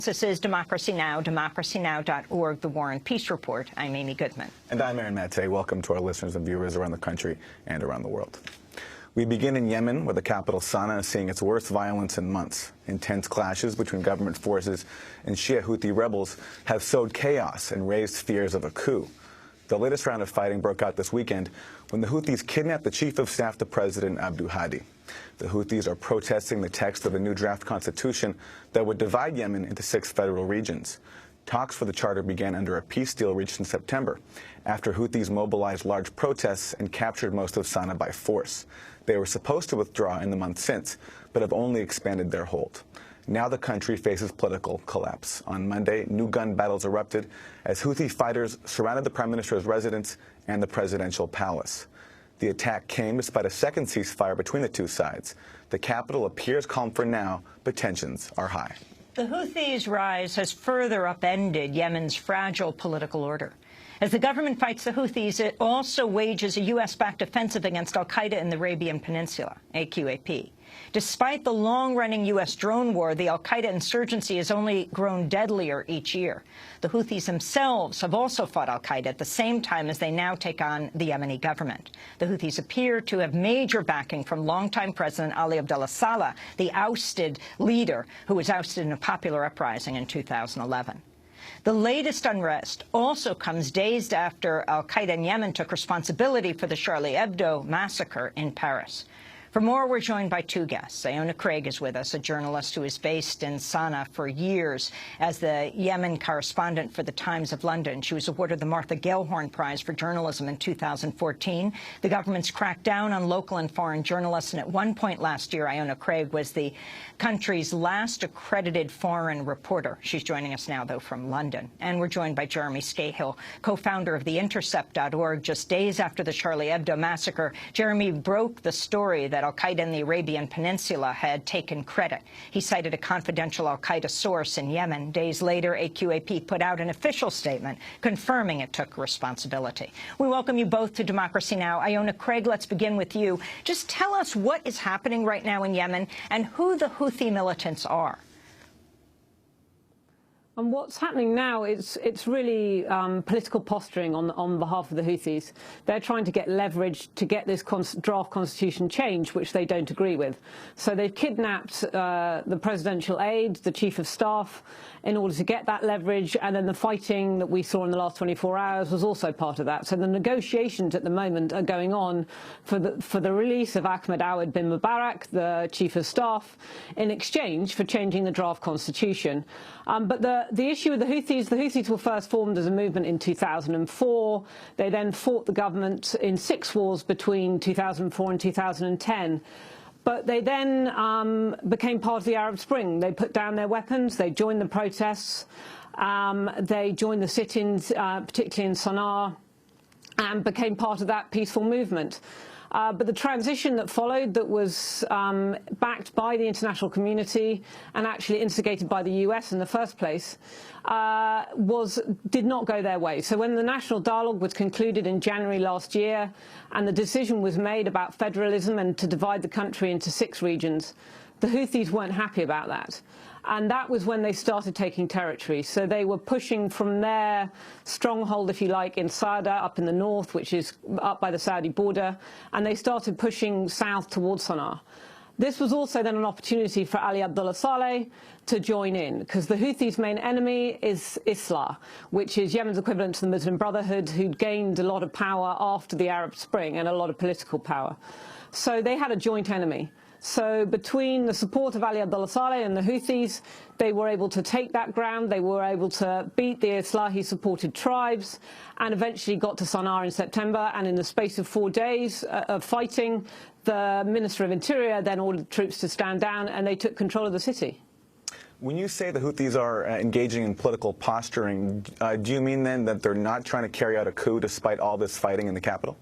This is Democracy Now!, democracynow.org, The War and Peace Report. I'm Amy Goodman. And I'm Aaron Maté. Welcome to our listeners and viewers around the country and around the world. We begin in Yemen, where the capital Sana'a is seeing its worst violence in months. Intense clashes between government forces and Shia Houthi rebels have sowed chaos and raised fears of a coup. The latest round of fighting broke out this weekend when the Houthis kidnapped the chief of staff to President Abdul Hadi. The Houthis are protesting the text of a new draft constitution that would divide Yemen into 6 federal regions. Talks for the charter began under a peace deal reached in September, after Houthis mobilized large protests and captured most of Sana'a by force. They were supposed to withdraw in the month since, but have only expanded their hold. Now the country faces political collapse. On Monday, new gun battles erupted as Houthi fighters surrounded the prime minister's residence and the presidential palace. The attack came despite a second ceasefire between the two sides. The capital appears calm for now, but tensions are high. The Houthis' rise has further upended Yemen's fragile political order. As the government fights the Houthis, it also wages a U.S.-backed offensive against Al-Qaeda in the Arabian Peninsula, AQAP. Despite the long-running U.S. drone war, the Al-Qaeda insurgency has only grown deadlier each year. The Houthis themselves have also fought Al-Qaeda at the same time as they now take on the Yemeni government. The Houthis appear to have major backing from longtime President Ali Abdullah Saleh, the ousted leader who was ousted in a popular uprising in 2011. The latest unrest also comes days after Al-Qaeda in Yemen took responsibility for the Charlie Hebdo massacre in Paris. For more, we're joined by 2 guests. Iona Craig is with us, a journalist who is based in Sana'a for years as the Yemen correspondent for the Times of London. She was awarded the Martha Gellhorn Prize for Journalism in 2014. The government's cracked down on local and foreign journalists, and at one point last year, Iona Craig was the country's last accredited foreign reporter. She's joining us now, though, from London. And we're joined by Jeremy Scahill, co-founder of TheIntercept.org. Just days after the Charlie Hebdo massacre, Jeremy broke the story that Al-Qaeda in the Arabian Peninsula had taken credit. He cited a confidential Al-Qaeda source in Yemen. Days later, AQAP put out an official statement confirming it took responsibility. We welcome you both to Democracy Now! Iona Craig, let's begin with you. Just tell us what is happening right now in Yemen and who the Houthi militants are. And what's happening now is it's really political posturing on behalf of the Houthis. They're trying to get leverage to get this draft constitution changed, which they don't agree with. So they've kidnapped the presidential aide, the chief of staff, in order to get that leverage. And then the fighting that we saw in the last 24 hours was also part of that. So the negotiations at the moment are going on for the release of Ahmed Awad bin Mubarak, the chief of staff, in exchange for changing the draft constitution. But the issue with the Houthis were first formed as a movement in 2004. They then fought the government in 6 wars between 2004 and 2010. But they then became part of the Arab Spring. They put down their weapons. They joined the protests. They joined the sit-ins, particularly in Sana'a, and became part of that peaceful movement. But the transition that followed, that was backed by the international community and actually instigated by the US in the first place, did not go their way. So when the national dialogue was concluded in January last year and the decision was made about federalism and to divide the country into 6 regions, the Houthis weren't happy about that. And that was when they started taking territory. So they were pushing from their stronghold, if you like, in Sada, up in the north, which is up by the Saudi border, and they started pushing south towards Sana'a. This was also then an opportunity for Ali Abdullah Saleh to join in, because the Houthis' main enemy is Islah, which is Yemen's equivalent to the Muslim Brotherhood, who'd gained a lot of power after the Arab Spring and a lot of political power. So they had a joint enemy. So between the support of Ali Abdullah Saleh and the Houthis, they were able to take that ground. They were able to beat the Islahi-supported tribes and eventually got to Sana'a in September. And in the space of 4 days of fighting, the Minister of Interior then ordered troops to stand down, and they took control of the city. When you say the Houthis are engaging in political posturing, do you mean then that they're not trying to carry out a coup despite all this fighting in the capital?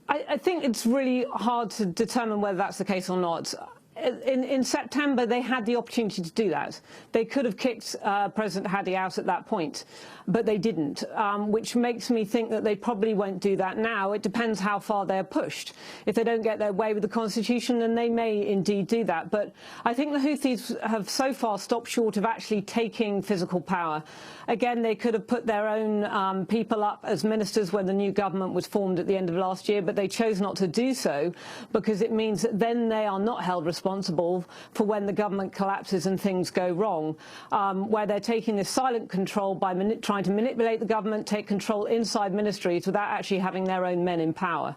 I think it's really hard to determine whether that's the case or not. in September, they had the opportunity to do that. They could have kicked President Hadi out at that point, but they didn't, which makes me think that they probably won't do that now. It depends how far they're pushed. If they don't get their way with the constitution, then they may indeed do that. But I think the Houthis have so far stopped short of actually taking physical power. Again, they could have put their own people up as ministers when the new government was formed at the end of last year, but they chose not to do so because it means that then they are not held responsible for when the government collapses and things go wrong, where they're taking this silent control by trying to manipulate the government, take control inside ministries without actually having their own men in power.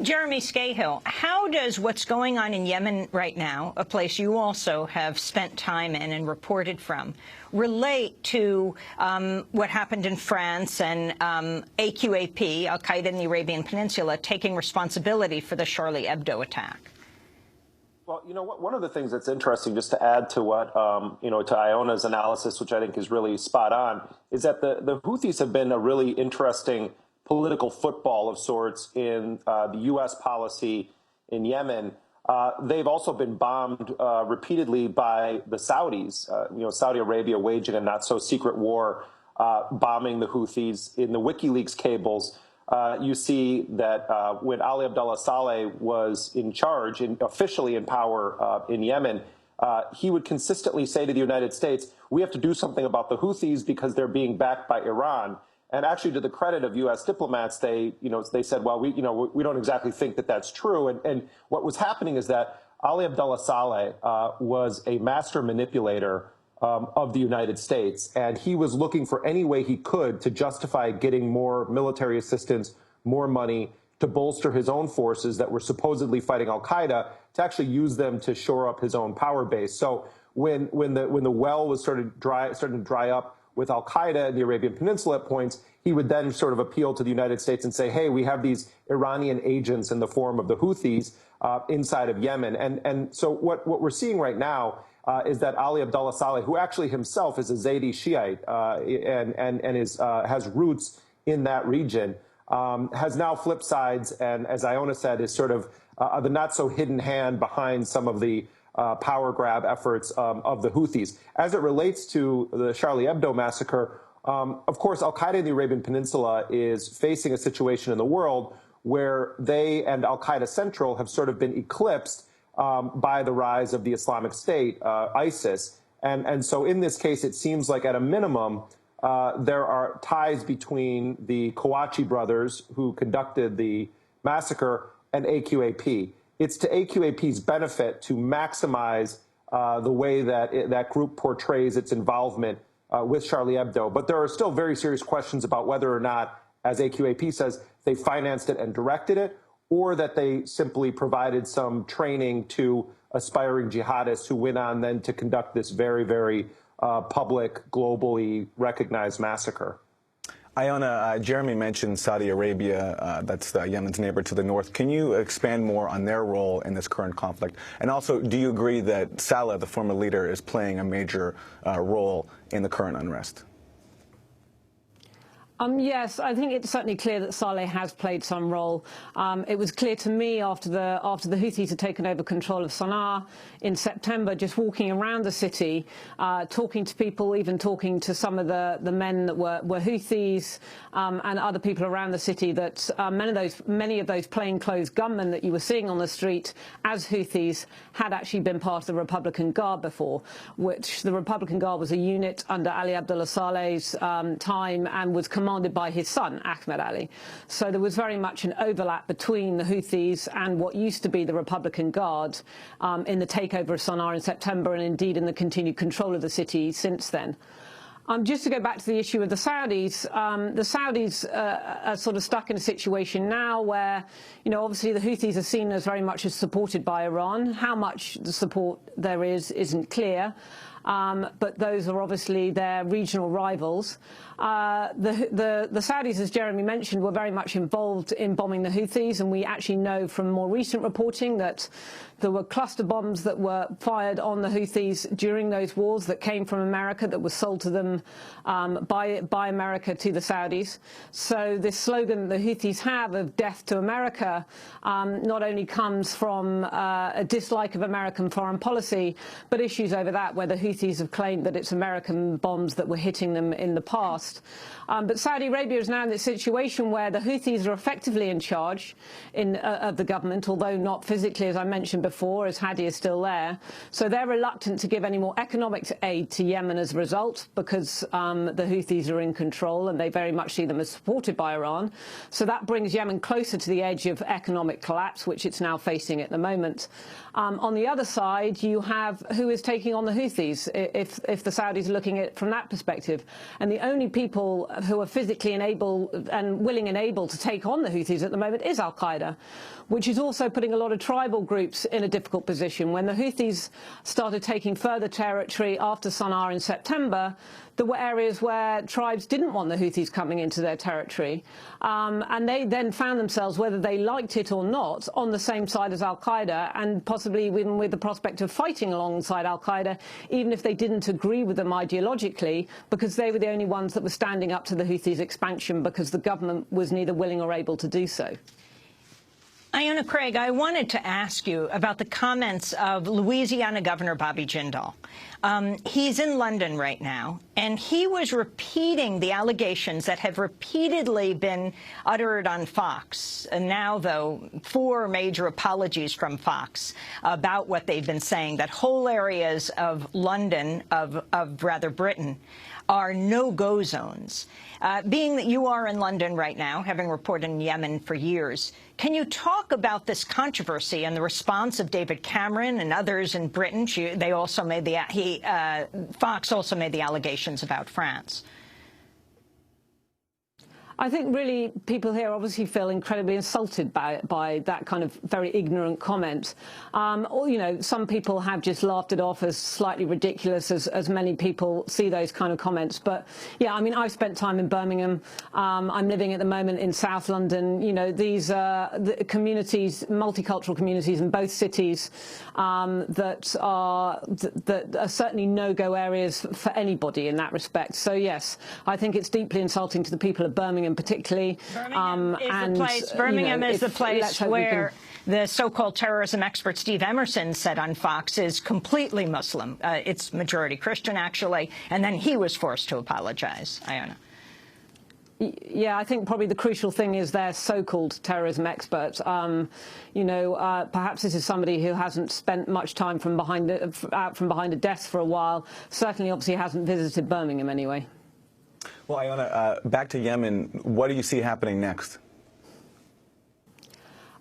Jeremy Scahill, how does what's going on in Yemen right now, a place you also have spent time in and reported from, relate to what happened in France and AQAP, Al-Qaeda in the Arabian Peninsula, taking responsibility for the Charlie Hebdo attack? Well, you know, one of the things that's interesting, just to add to what, to Iona's analysis, which I think is really spot on, is that the Houthis have been a really interesting political football of sorts in the U.S. policy in Yemen. They've also been bombed repeatedly by the Saudis, Saudi Arabia waging a not-so-secret war, bombing the Houthis. In the WikiLeaks cables, you see that when Ali Abdullah Saleh was in charge, officially in power in Yemen, he would consistently say to the United States, we have to do something about the Houthis because they're being backed by Iran. And actually, to the credit of U.S. diplomats, they said, well, we don't exactly think that that's true. And what was happening is that Ali Abdullah Saleh was a master manipulator of the United States, and he was looking for any way he could to justify getting more military assistance, more money, to bolster his own forces that were supposedly fighting Al-Qaeda, to actually use them to shore up his own power base. So when the well was starting to dry up with Al-Qaeda in the Arabian Peninsula at points, he would then sort of appeal to the United States and say, hey, we have these Iranian agents in the form of the Houthis inside of Yemen. And so what we're seeing right now is that Ali Abdullah Saleh, who actually himself is a Zaydi Shiite and has roots in that region, has now flipped sides and, as Iona said, is sort of the not-so-hidden hand behind some of the power grab efforts of the Houthis. As it relates to the Charlie Hebdo massacre, of course, Al-Qaeda in the Arabian Peninsula is facing a situation in the world where they and Al-Qaeda Central have sort of been eclipsed by the rise of the Islamic State, ISIS. And so in this case, it seems like at a minimum, there are ties between the Kouachi brothers who conducted the massacre and AQAP. It's to AQAP's benefit to maximize the way that that group portrays its involvement with Charlie Hebdo. But there are still very serious questions about whether or not, as AQAP says, they financed it and directed it, or that they simply provided some training to aspiring jihadists who went on then to conduct this very, very public, globally recognized massacre. Iona, Jeremy mentioned Saudi Arabia, that's Yemen's neighbor to the north. Can you expand more on their role in this current conflict? And also, do you agree that Saleh, the former leader, is playing a major role in the current unrest? Yes, I think it's certainly clear that Saleh has played some role. It was clear to me after the Houthis had taken over control of Sana'a in September, just walking around the city, talking to people, even talking to some of the men that were Houthis and other people around the city, that many of those plainclothes gunmen that you were seeing on the street as Houthis had actually been part of the Republican Guard before, which the Republican Guard was a unit under Ali Abdullah Saleh's time and was commanded by his son, Ahmed Ali. So there was very much an overlap between the Houthis and what used to be the Republican Guard in the takeover of Sana'a in September, and indeed in the continued control of the city since then. Just to go back to the issue of the Saudis are sort of stuck in a situation now where, obviously the Houthis are seen as very much as supported by Iran. How much the support there is isn't clear. but those are obviously their regional rivals. The Saudis, as Jeremy mentioned, were very much involved in bombing the Houthis, and we actually know from more recent reporting that there were cluster bombs that were fired on the Houthis during those wars that came from America, that were sold to them by America to the Saudis. So this slogan the Houthis have of death to America not only comes from a dislike of American foreign policy, but issues over that where the Houthis have claimed that it's American bombs that were hitting them in the past. But Saudi Arabia is now in this situation where the Houthis are effectively in charge of the government, although not physically, as I mentioned before, as Hadi is still there. So they're reluctant to give any more economic aid to Yemen as a result, because the Houthis are in control and they very much see them as supported by Iran. So that brings Yemen closer to the edge of economic collapse, which it's now facing at the moment. On the other side, you have who is taking on the Houthis, if the Saudis are looking at it from that perspective. And the only people who are physically willing and able to take on the Houthis at the moment is Al-Qaeda, which is also putting a lot of tribal groups in a difficult position. When the Houthis started taking further territory after Sana'a in September, there were areas where tribes didn't want the Houthis coming into their territory, and they then found themselves, whether they liked it or not, on the same side as Al-Qaeda, and possibly even with the prospect of fighting alongside Al-Qaeda, even if they didn't agree with them ideologically, because they were the only ones that were standing up to the Houthis' expansion, because the government was neither willing or able to do so. Iona Craig, I wanted to ask you about the comments of Louisiana Governor Bobby Jindal. He's in London right now, and he was repeating the allegations that have repeatedly been uttered on Fox. And now, though, 4 major apologies from Fox about what they've been saying, that whole areas of London, of Britain, are no-go zones. Being that you are in London right now, having reported in Yemen for years, can you talk about this controversy and the response of David Cameron and others in Britain? They also made Fox also made the allegations about France. I think really people here obviously feel incredibly insulted by that kind of very ignorant comment. Or, you know, some people have just laughed it off as slightly ridiculous, as many people see those kind of comments. But yeah, I mean, I've spent time in Birmingham. I'm living at the moment in South London. You know, these are the communities, multicultural communities in both cities that are certainly no-go areas for anybody in that respect. So yes, I think it's deeply insulting to the people of Birmingham particularly. Birmingham is the place where the so-called terrorism expert Steve Emerson said on Fox is completely Muslim. It's majority Christian, actually, and then he was forced to apologize. Iona. Yeah, I think probably the crucial thing is their so-called terrorism expert. You know, perhaps this is somebody who hasn't spent much time out from behind a desk for a while. Certainly, obviously, hasn't visited Birmingham anyway. Well, Iona, back to Yemen, what do you see happening next?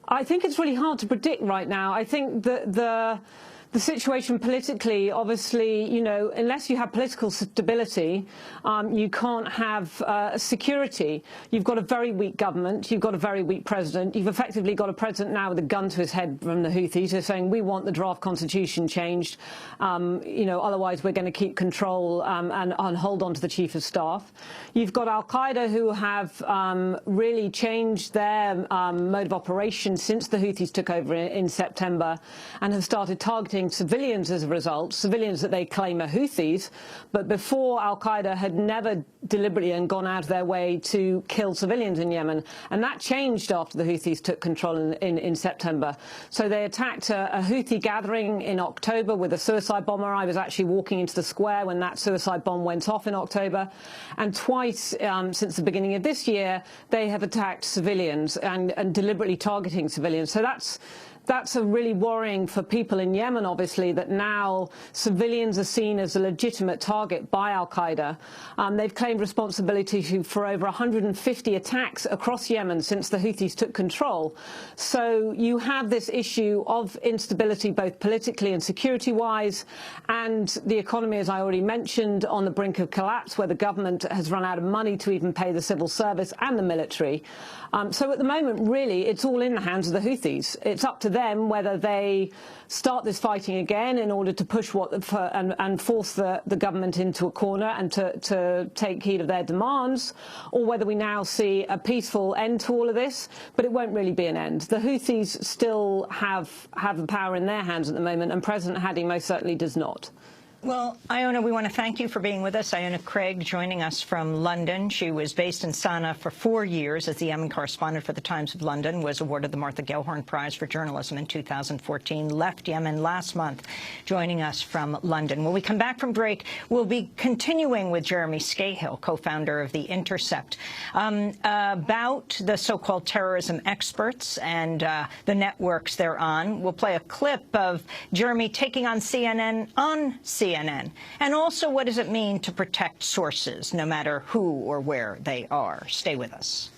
I think it's really hard to predict right now. I think that the situation politically, obviously, you know, unless you have political stability, you can't have security. You've got a very weak government. You've got a very weak president. You've effectively got a president now with a gun to his head from the Houthis, who's saying, we want the draft constitution changed. You know, otherwise we're going to keep control and hold on to the chief of staff. You've got Al-Qaeda, who have really changed their mode of operation since the Houthis took over in September, and have started targeting civilians as a result, civilians that they claim are Houthis, but before Al-Qaeda had never deliberately and gone out of their way to kill civilians in Yemen. And that changed after the Houthis took control in September. So they attacked a Houthi gathering in October with a suicide bomber. I was actually walking into the square when that suicide bomb went off in October. And twice since the beginning of this year, they have attacked civilians and deliberately targeting civilians. So that's a really worrying for people in Yemen, obviously, that now civilians are seen as a legitimate target by Al-Qaeda. They've claimed responsibility for over 150 attacks across Yemen since the Houthis took control. So you have this issue of instability, both politically and security-wise, and the economy, as I already mentioned, on the brink of collapse, where the government has run out of money to even pay the civil service and the military. So at the moment, really, it's all in the hands of the Houthis. It's up to them them whether they start this fighting again in order to push and force the government into a corner and to take heed of their demands, or whether we now see a peaceful end to all of this. But it won't really be an end. The Houthis still have the power in their hands at the moment, and President Hadi most certainly does not. Well, Iona, we want to thank you for being with us. Iona Craig joining us from London. She was based in Sana'a for 4 years as the Yemen correspondent for the Times of London, was awarded the Martha Gellhorn Prize for Journalism in 2014, left Yemen last month, joining us from London. When we come back from break, we'll be continuing with Jeremy Scahill, co-founder of The Intercept, about the so-called terrorism experts and the networks they're on. We'll play a clip of Jeremy taking on CNN on CNN. And also, what does it mean to protect sources, no matter who or where they are? Stay with us.